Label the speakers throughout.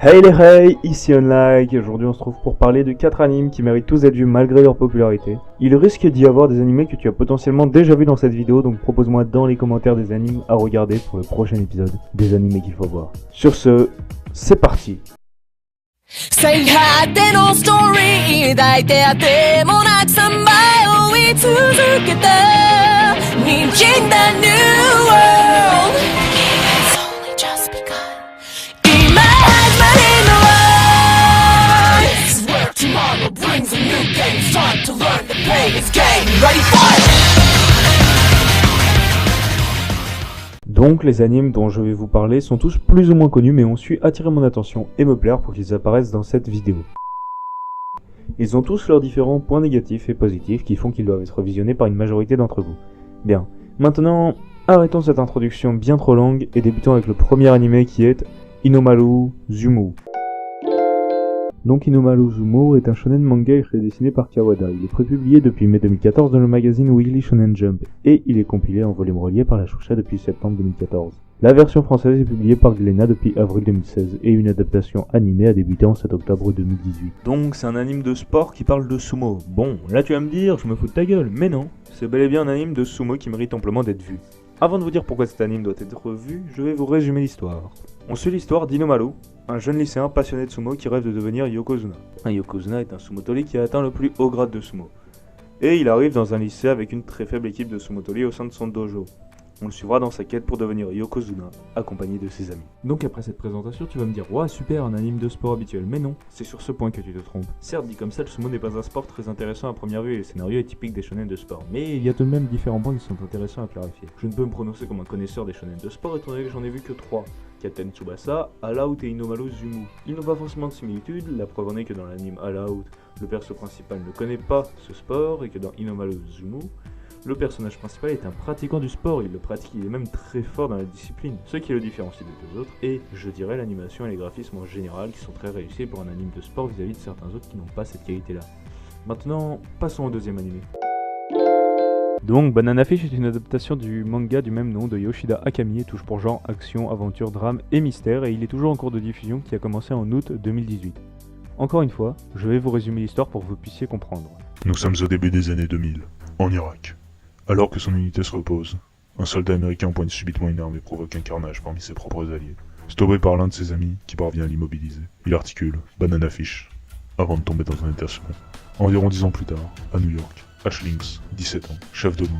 Speaker 1: Hey les hey, ici Unlike, aujourd'hui on se trouve pour parler de 4 animes qui méritent tous d'être vus malgré leur popularité. Il risque d'y avoir des animés que tu as potentiellement déjà vus dans cette vidéo, donc propose-moi dans les commentaires des animes à regarder pour le prochain épisode des animés qu'il faut voir. Sur ce, c'est parti. Donc les animes dont je vais vous parler sont tous plus ou moins connus mais ont su attirer mon attention et me plaire pour qu'ils apparaissent dans cette vidéo. Ils ont tous leurs différents points négatifs et positifs qui font qu'ils doivent être visionnés par une majorité d'entre vous. Bien, maintenant arrêtons cette introduction bien trop longue et débutons avec le premier animé qui est Inomaru Zumo. Donc Inomaru Zumo est un shonen manga écrit et dessiné par Kawada. Il est prépublié depuis mai 2014 dans le magazine Weekly Shonen Jump et il est compilé en volume relié par la Shueisha depuis septembre 2014. La version française est publiée par Glénat depuis avril 2016 et une adaptation animée a débuté en 7 octobre 2018. Donc c'est un anime de sport qui parle de sumo. Bon, là tu vas me dire, je me fous de ta gueule, mais non, c'est bel et bien un anime de sumo qui mérite amplement d'être vu. Avant de vous dire pourquoi cet anime doit être vu, je vais vous résumer l'histoire. On suit l'histoire d'Inomaru, un jeune lycéen passionné de sumo qui rêve de devenir Yokozuna. Un Yokozuna est un sumotori qui a atteint le plus haut grade de sumo. Et il arrive dans un lycée avec une très faible équipe de sumotori au sein de son dojo. On le suivra dans sa quête pour devenir Yokozuna, accompagné de ses amis. Donc après cette présentation, tu vas me dire « Ouah, super, un anime de sport habituel ». Mais non, c'est sur ce point que tu te trompes. Certes, dit comme ça, le sumo n'est pas un sport très intéressant à première vue et le scénario est typique des shonen de sport. Mais il y a tout de même différents points qui sont intéressants à clarifier. Je ne peux me prononcer comme un connaisseur des shonen de sport étant donné que j'en ai vu que 3. Captain Tsubasa, All Out et Inomaru Zumo. Ils n'ont pas forcément de similitudes, la preuve en est que dans l'anime All Out, le perso principal ne connaît pas ce sport et que dans Inomaru Zumo, le personnage principal est un pratiquant du sport, il le pratique, il est même très fort dans la discipline, ce qui le différencie des deux autres, et je dirais l'animation et les graphismes en général qui sont très réussis pour un anime de sport vis-à-vis de certains autres qui n'ont pas cette qualité-là. Maintenant, passons au deuxième animé. Donc Banana Fish est une adaptation du manga du même nom de Yoshida Akami et touche pour genre action, aventure, drame et mystère et il est toujours en cours de diffusion qui a commencé en août 2018. Encore une fois, je vais vous résumer l'histoire pour que vous puissiez comprendre.
Speaker 2: Nous sommes au début des années 2000, en Irak. Alors que son unité se repose, un soldat américain pointe subitement une arme et provoque un carnage parmi ses propres alliés. Stoppé par l'un de ses amis qui parvient à l'immobiliser, il articule Banana Fish avant de tomber dans un état second. Environ 10 ans plus tard, à New York, Ash Lynx, 17 ans, chef de bande,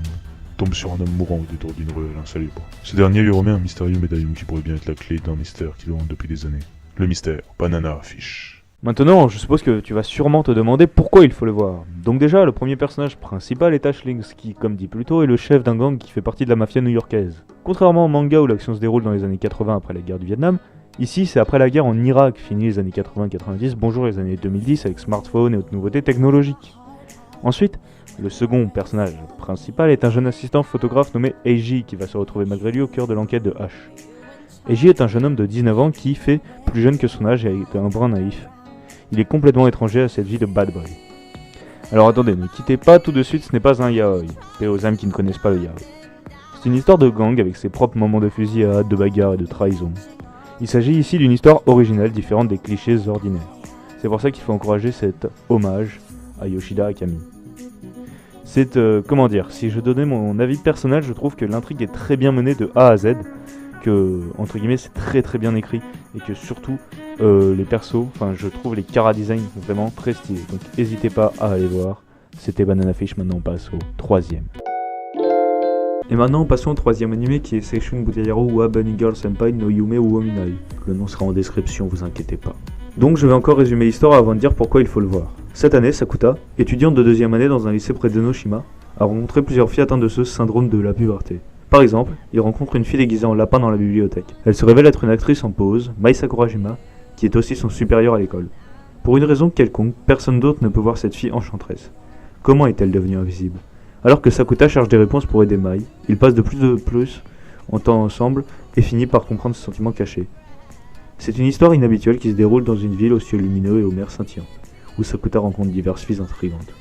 Speaker 2: tombe sur un homme mourant au détour d'une ruelle insalubre. Ce dernier lui remet un mystérieux médaillon qui pourrait bien être la clé d'un mystère qui le hante depuis des années. Le mystère Banana Fish.
Speaker 1: Maintenant, je suppose que tu vas sûrement te demander pourquoi il faut le voir. Donc déjà, le premier personnage principal est Ash Lynx, qui, comme dit plus tôt, est le chef d'un gang qui fait partie de la mafia new-yorkaise. Contrairement au manga où l'action se déroule dans les années 80 après la guerre du Vietnam, ici c'est après la guerre en Irak, fini les années 80-90, bonjour les années 2010 avec smartphones et autres nouveautés technologiques. Ensuite, le second personnage principal est un jeune assistant photographe nommé Eiji qui va se retrouver malgré lui au cœur de l'enquête de Ash. Eiji est un jeune homme de 19 ans qui fait plus jeune que son âge et est un brin naïf. Il est complètement étranger à cette vie de bad boy. Alors attendez, ne quittez pas tout de suite, ce n'est pas un yaoi. Et aux âmes qui ne connaissent pas le yaoi. C'est une histoire de gang avec ses propres moments de fusillade, de bagarre et de trahison. Il s'agit ici d'une histoire originale différente des clichés ordinaires. C'est pour ça qu'il faut encourager cet hommage à Yoshida Akami. C'est, comment dire, si je donnais mon avis personnel, je trouve que l'intrigue est très bien menée de A à Z, que, entre guillemets, c'est très très bien écrit, et que surtout, les persos, enfin je trouve les chara design vraiment très stylés, donc n'hésitez pas à aller voir. C'était Banana Fish, maintenant on passe au troisième. Et maintenant passons au troisième animé qui est Seishun Butayaro wa Bunny Girl Senpai no Yume wo Minai. Le nom sera en description, vous inquiétez pas. Donc je vais encore résumer l'histoire avant de dire pourquoi il faut le voir. Cette année, Sakuta, étudiante de deuxième année dans un lycée près d'Enoshima, a rencontré plusieurs filles atteintes de ce syndrome de la puberté. Par exemple, il rencontre une fille déguisée en lapin dans la bibliothèque. Elle se révèle être une actrice en pause, Mai Sakurajima, qui est aussi son supérieur à l'école. Pour une raison quelconque, personne d'autre ne peut voir cette fille enchanteresse. Comment est-elle devenue invisible? Alors que Sakuta cherche des réponses pour aider Mai, ils passent de plus en temps ensemble et finissent par comprendre ses sentiments cachés. C'est une histoire inhabituelle qui se déroule dans une ville aux cieux lumineux et aux mers scintillants, où Sakuta rencontre diverses filles intrigantes.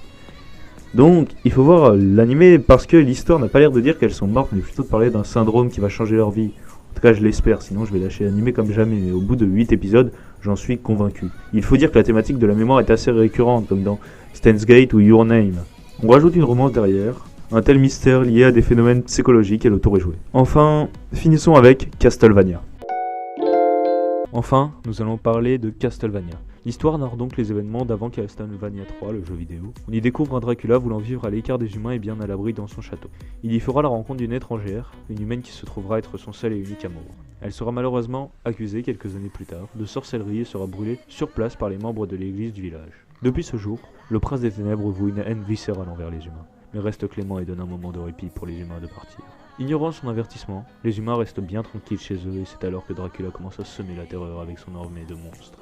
Speaker 1: Donc, il faut voir l'animé parce que l'histoire n'a pas l'air de dire qu'elles sont mortes, mais plutôt de parler d'un syndrome qui va changer leur vie. En tout cas, je l'espère, sinon je vais lâcher l'animé comme jamais. Mais au bout de 8 épisodes, j'en suis convaincu. Il faut dire que la thématique de la mémoire est assez récurrente, comme dans Steins Gate ou Your Name. On rajoute une romance derrière, un tel mystère lié à des phénomènes psychologiques et l'auteur est joué. Enfin, finissons avec Castlevania. Enfin, nous allons parler de Castlevania. L'histoire narre donc les événements d'avant Castlevania 3, le jeu vidéo. On y découvre un Dracula voulant vivre à l'écart des humains et bien à l'abri dans son château. Il y fera la rencontre d'une étrangère, une humaine qui se trouvera être son seul et unique amour. Elle sera malheureusement accusée quelques années plus tard de sorcellerie et sera brûlée sur place par les membres de l'église du village. Depuis ce jour, le prince des ténèbres voue une haine viscérale envers les humains, mais reste clément et donne un moment de répit pour les humains de partir. Ignorant son avertissement, les humains restent bien tranquilles chez eux et c'est alors que Dracula commence à semer la terreur avec son armée de monstres.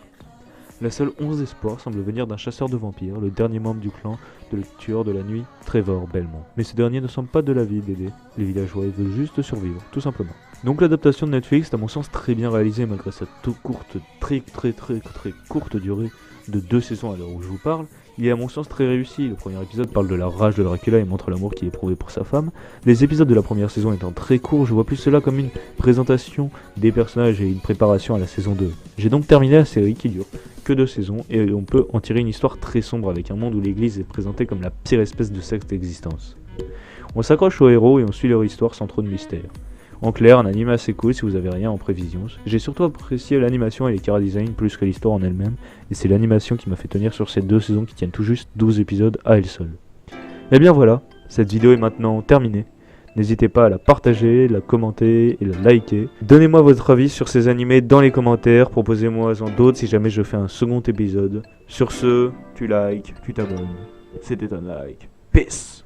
Speaker 1: La seule once d'espoir semble venir d'un chasseur de vampires, le dernier membre du clan de le tueur de la nuit, Trevor Belmont. Mais ce dernier ne semble pas de l'avis d'aider les villageois et veut juste survivre, tout simplement. Donc l'adaptation de Netflix est à mon sens très bien réalisée malgré sa très courte durée de 2 saisons à l'heure où je vous parle. Il est à mon sens très réussi. Le premier épisode parle de la rage de Dracula et montre l'amour qu'il éprouvait pour sa femme. Les épisodes de la première saison étant très courts, je vois plus cela comme une présentation des personnages et une préparation à la saison 2. J'ai donc terminé la série qui dure que 2 saisons et on peut en tirer une histoire très sombre avec un monde où l'église est présentée comme la pire espèce de secte d'existence. On s'accroche aux héros et on suit leur histoire sans trop de mystère. En clair, un anime assez cool si vous avez rien en prévision. J'ai surtout apprécié l'animation et les chara-design plus que l'histoire en elle-même, et c'est l'animation qui m'a fait tenir sur ces 2 saisons qui tiennent tout juste 12 épisodes à elles seules. Et bien voilà, cette vidéo est maintenant terminée. N'hésitez pas à la partager, la commenter et la liker. Donnez-moi votre avis sur ces animés dans les commentaires, proposez-moi-en d'autres si jamais je fais un second épisode. Sur ce, tu likes, tu t'abonnes. C'était un like. Peace.